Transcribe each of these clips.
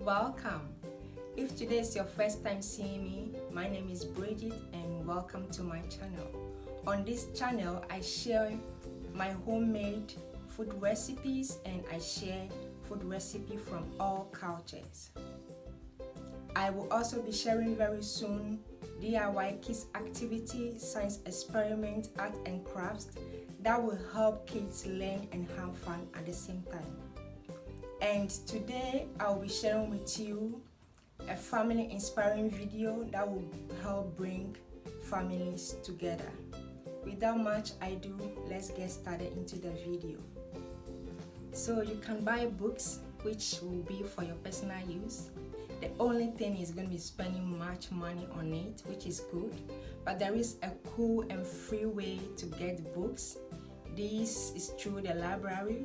Welcome. If today is your first time seeing me, my name is Bridget and welcome to my channel. On this channel, I share my homemade food recipes and I share food recipe from all cultures. I will also be sharing very soon DIY kids activity, science experiment, art and crafts that will help kids learn and have fun at the same time. And today I will be sharing with you a family inspiring video that will help bring families together. Without much ado, let's get started into the video. So you can buy books which will be for your personal use. The only thing is going to be spending much money on it, which is good, but there is a cool and free way to get books. This is through the library.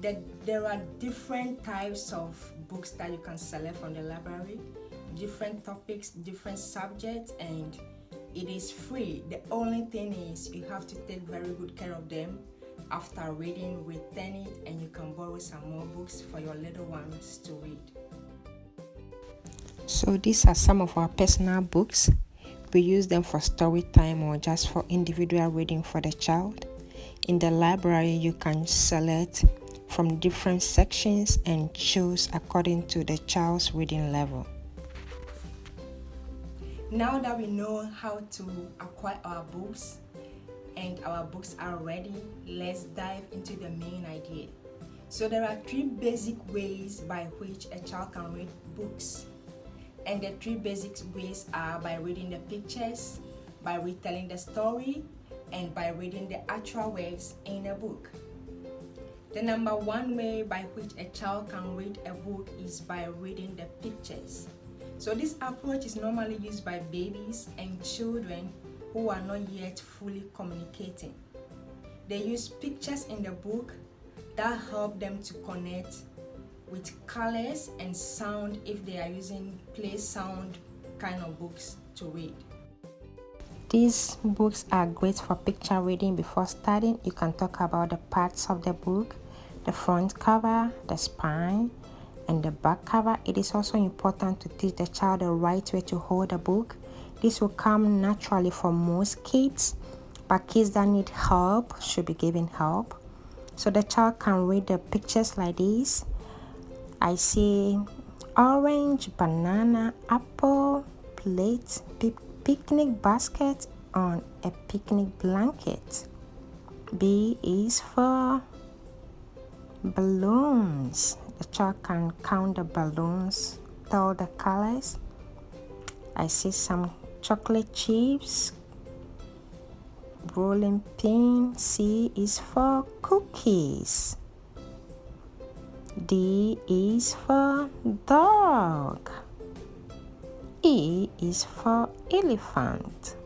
There are different types of books that you can select from the library, different topics, different subjects, and it is free. The only thing is you have to take very good care of them. After reading, return it, and you can borrow some more books for your little ones to read. So these are some of our personal books. We use them for story time or just for individual reading for the child. In the library, you can select from different sections and choose according to the child's reading level. Now that we know how to acquire our books and our books are ready, let's dive into the main idea. So there are three basic ways by which a child can read books. And the three basic ways are by reading the pictures, by retelling the story, and by reading the actual words in a book. The number one way by which a child can read a book is by reading the pictures. So this approach is normally used by babies and children who are not yet fully communicating. They use pictures in the book that help them to connect with colors and sound if they are using play sound kind of books to read. These books are great for picture reading. Before starting, you can talk about the parts of the book, the front cover, the spine, and the back cover. It is also important to teach the child the right way to hold a book. This will come naturally for most kids, but kids that need help should be given help. So the child can read the pictures like this. I see orange, banana, apple, plate, picnic basket on a picnic blanket. B is for balloons. The child can count the balloons, tell the colors. I see some chocolate chips, rolling pin. C is for cookies. D is for dog. E is for elephant.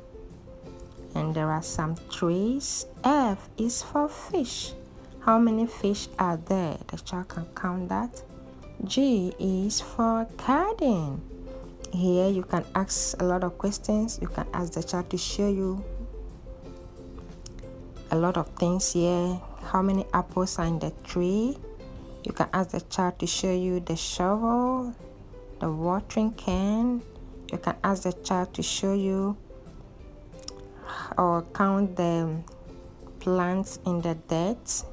And there are some trees. F is for fish. How many fish are there? The child can count that. G is for garden. Here you can ask a lot of questions. You can ask the child to show you a lot of things here. How many apples are in the tree? You can ask the child to show you the shovel, the watering can. You can ask the child to show you or count the plants in the dirt.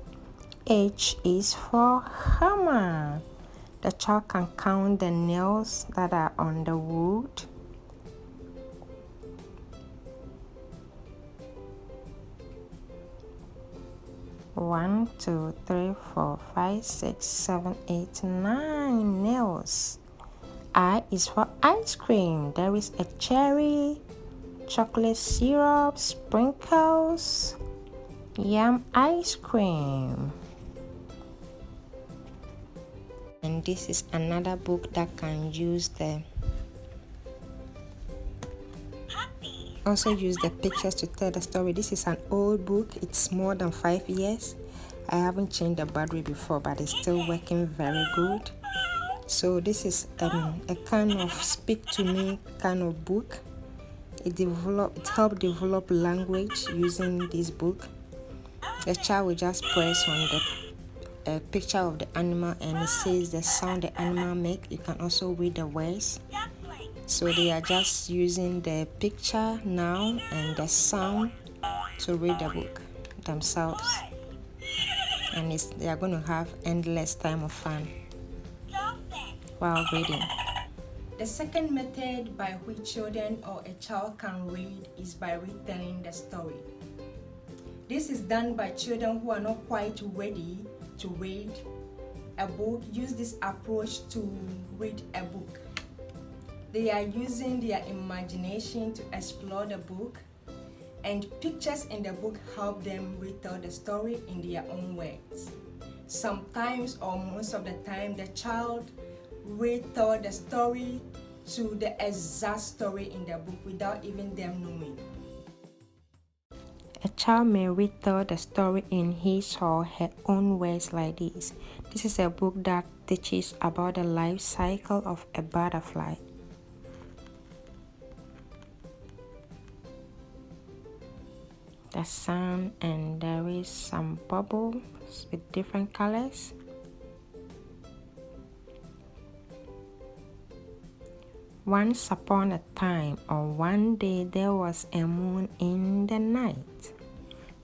H is for hammer. The child can count the nails that are on the wood. One, two, three, four, five, 6, 7, 8, 9 nails. I is for ice cream. There is a cherry, chocolate syrup, sprinkles, yum ice cream. And this is another book that can use also use the pictures to tell the story. This is an old book. It's more than 5 years. I haven't changed the battery before, but it's still working very good. So this is a kind of speak to me kind of book. It helped develop language using this book. The child will just press on the a picture of the animal and it says the sound the animal make. You can also read the words. So they are just using the picture now and the sound to read the book themselves. And they are going to have endless time of fun while reading. The second method by which children or a child can read is by retelling the story. This is done by children who are not quite ready to read a book. Use this approach to read a book. They are using their imagination to explore the book, and pictures in the book help them retell the story in their own words. Sometimes or most of the time, the child retell the story to the exact story in the book without even them knowing. A child may retell the story in his or her own words like this. This is a book that teaches about the life cycle of a butterfly. The sun, and there is some bubbles with different colors. Once upon a time, or one day, there was a moon in the night,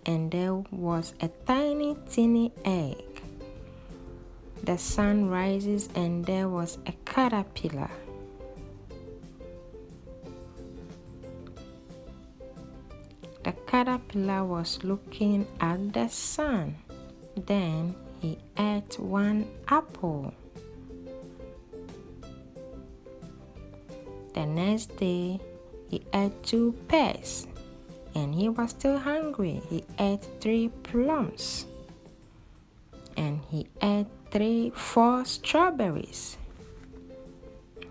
and there was a tiny, teeny egg. The sun rises, and there was a caterpillar. The caterpillar was looking at the sun. Then he ate one apple. The next day, he ate 2 pears, and he was still hungry. He ate 3 plums, and he ate 4 strawberries.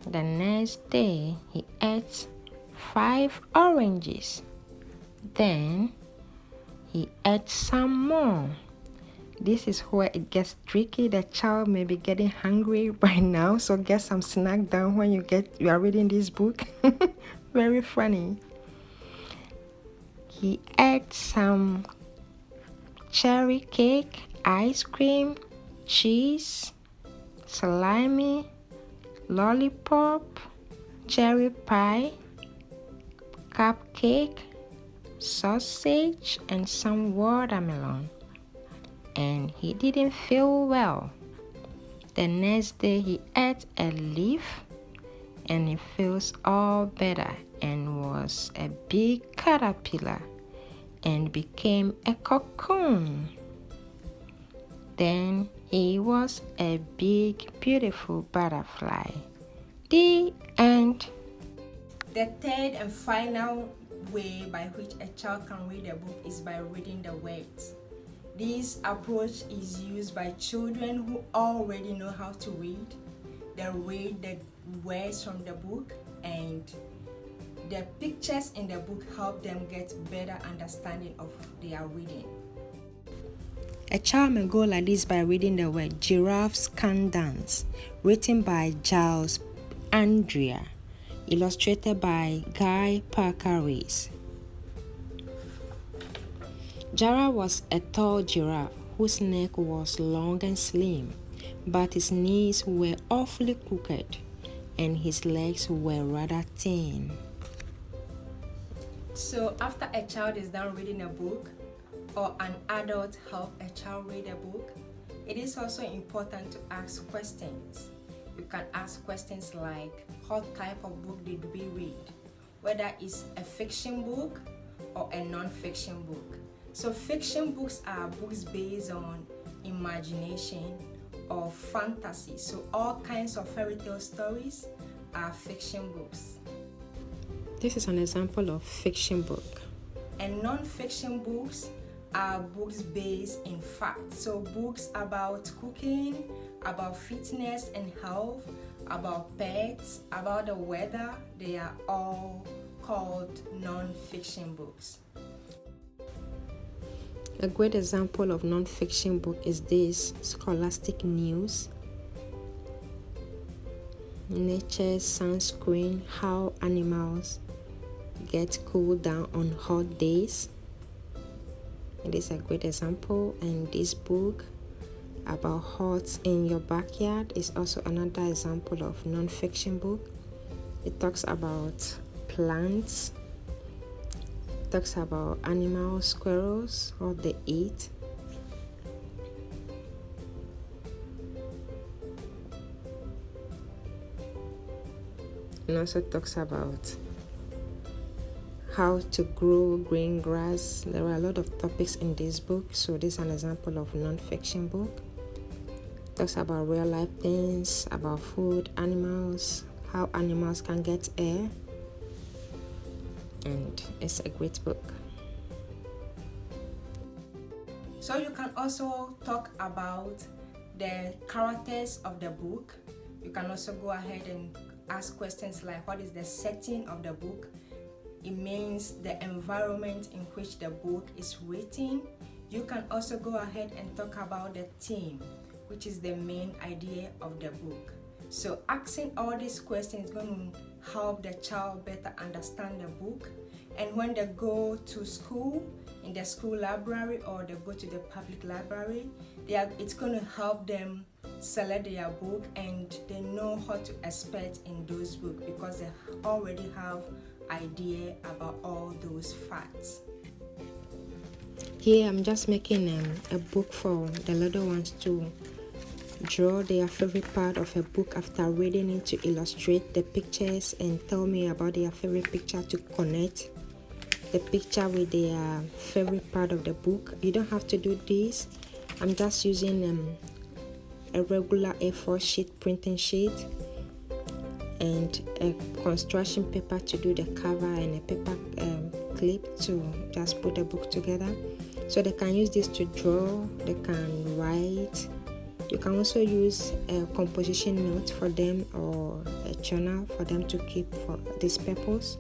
The next day, he ate 5 oranges. Then he ate some more. This is where it gets tricky. The child may be getting hungry right now, so get some snack down when you are reading this book. Very funny. He ate some cherry cake, ice cream, cheese, salami, lollipop, cherry pie, cupcake, sausage, and some watermelon. And he didn't feel well. The next day he ate a leaf, and he feels all better and was a big caterpillar and became a cocoon. Then he was a big, beautiful butterfly. The end. The third and final way by which a child can read a book is by reading the words. This approach is used by children who already know how to read. They read the words from the book, and the pictures in the book help them get better understanding of their reading. A child may go like this by reading the word Giraffes Can Dance, written by Giles Andrea, illustrated by Guy Parker Rees. Jara was a tall giraffe whose neck was long and slim, but his knees were awfully crooked and his legs were rather thin. So after a child is done reading a book, or an adult help a child read a book, it is also important to ask questions. You can ask questions like, what type of book did we read? Whether it's a fiction book or a non-fiction book. So fiction books are books based on imagination or fantasy. So all kinds of fairy tale stories are fiction books. This is an example of fiction book. And non-fiction books are books based in fact. So books about cooking, about fitness and health, about pets, about the weather, they are all called non-fiction books. A great example of non-fiction book is this: Scholastic News, Nature's Sunscreen, How Animals Get Cooled Down on Hot Days. It is a great example, and this book about Horts in Your Backyard is also another example of non-fiction book. It talks about plants, talks about animals, squirrels, what they eat. And also talks about how to grow green grass. There are a lot of topics in this book, so this is an example of non-fiction book. It talks about real life things, about food, animals, how animals can get air, and it's a great book. So you can also talk about the characters of the book. You can also go ahead and ask questions like, what is the setting of the book? It means the environment in which the book is written. You can also go ahead and talk about the theme, which is the main idea of the book. So asking all these questions is going to help the child better understand the book. And when they go to school, in the school library, or they go to the public library, it's going to help them select their book, and they know what to expect in those books because they already have idea about all those facts. Here I'm just making a book for the little ones to draw their favorite part of a book after reading it, to illustrate the pictures and tell me about their favorite picture, to connect the picture with their favorite part of the book. You don't have to do this. I'm just using a regular A4 sheet, printing sheet, and a construction paper to do the cover, and a paper clip to just put the book together. So they can use this to draw, they can write. You can also use a composition note for them, or a journal for them to keep for this purpose.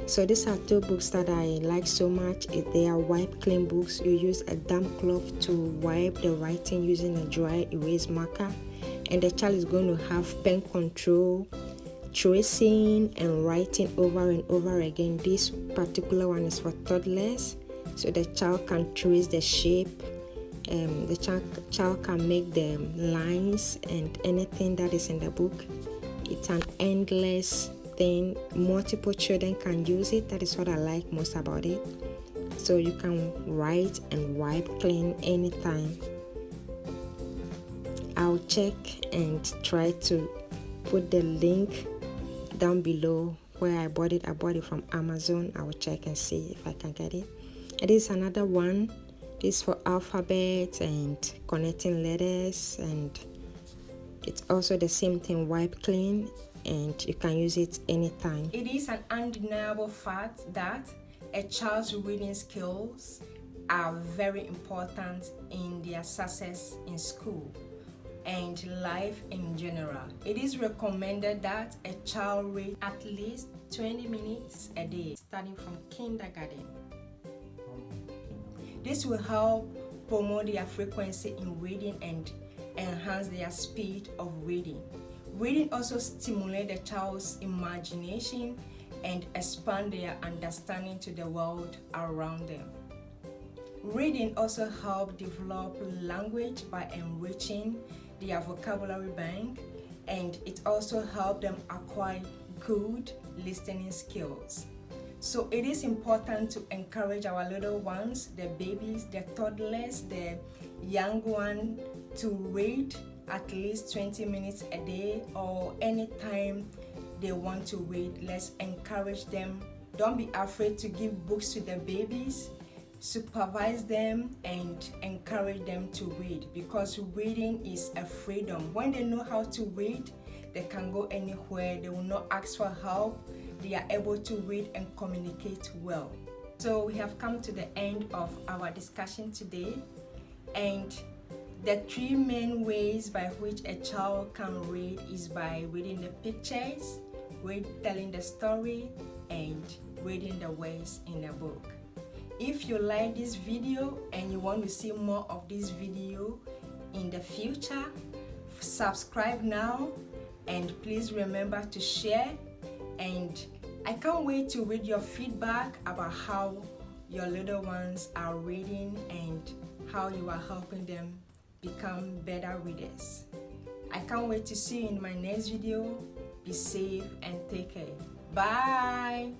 So these are two books that I like so much. They are wipe clean books. You use a damp cloth to wipe the writing using a dry erase marker, and the child is going to have pen control, tracing and writing over and over again. This particular one is for toddlers, so the child can trace the shape. The child can make the lines and anything that is in the book. It's an endless thing. Multiple children can use it. That is what I like most about it. So you can write and wipe clean anytime. I'll check and try to put the link down below where I bought it. I bought it from Amazon. I will check and see if I can get it. It is another one. This is for alphabet and connecting letters, and it's also the same thing, wipe clean, and you can use it anytime. It is an undeniable fact that a child's reading skills are very important in their success in school and life in general. It is recommended that a child read at least 20 minutes a day, starting from kindergarten. This will help promote their frequency in reading and enhance their speed of reading. Reading also stimulates the child's imagination and expand their understanding to the world around them. Reading also helps develop language by enriching their vocabulary bank, and it also helps them acquire good listening skills. So it is important to encourage our little ones, the babies, the toddlers, the young one, to read at least 20 minutes a day, or anytime they want to read. Let's encourage them. Don't be afraid to give books to the babies. Supervise them and encourage them to read, because reading is a freedom. When they know how to read, they can go anywhere. They will not ask for help. They are able to read and communicate well. So we have come to the end of our discussion today, and the three main ways by which a child can read is by reading the pictures, telling the story, and reading the words in the book. If you like this video and you want to see more of this video in the future, subscribe now, and please remember to share. And I can't wait to read your feedback about how your little ones are reading and how you are helping them become better readers. I can't wait to see you in my next video. Be safe and take care. Bye.